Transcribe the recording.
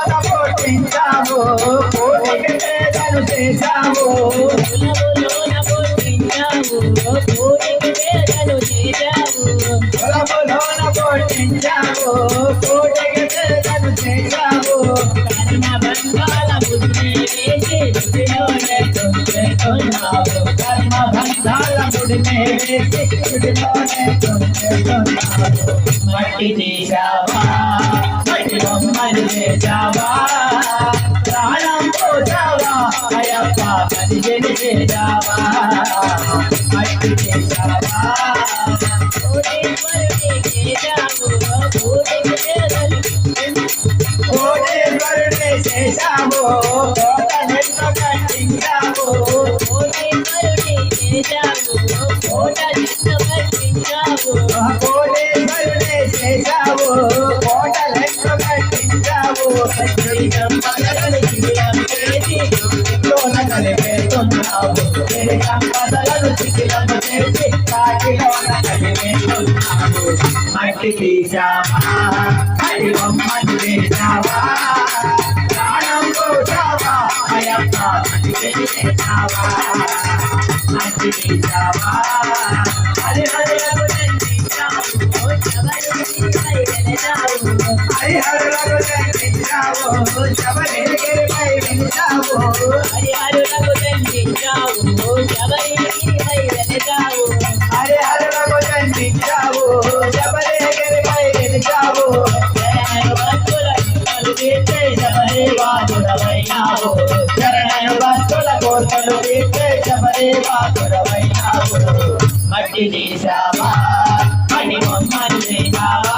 పుట్టించావు కోటికి పేదలు చేశావు పొలములోన పుట్టించావు కోటికి పేదలు చేశావు కర్మ బంధాల ముద్రే వేసి గుడిలోనే తుంచెతున్నావు కర్మ బంధాల ముడినే వేసి గుడిలోనే తుంచెతున్నావు మట్టి తీశావా మట్టి బొమ్మలు చేశావా ప్రాణం పోసావా అయ్యప్ప కదిలి చేశావా మట్టి చేశావా కోటేశ్వరుడే చేశావు కోటనెన్నో కట్టించావు కోటేశ్వరుడే చేశావు కోటేశ్వరుడే చేశావు కోటలెన్నో కట్టించావు సంపదలను శిథిలం చేసి లోన కలిపేస్తున్నావు సంపదలను శిథిలం చేసి కాటిలోన కలిపేస్తున్నావు మట్టి తీశావా మట్టి బొమ్మలు వేశావా ప్రాణం పోసావా అయ్యప్ప మట్టి చేశావా మట్టి తీశావా హరిహరులకు జన్మించావు హరిహరులకు జన్మించావు శబరిగిరిపై వెలిసావు హరిహరులకు జన్మించావు శబరిగిరిపై వెలిసావు హరిహరులకు జన్మించావు శబరిగిరిపై వెలిసావు శబరి వాదుడవైనావు శరణ భక్తుల కోటలు తీర్చే శబరి వాదుడవైనావు మట్టి చేశావా మట్టి బొమ్మలు చేశావా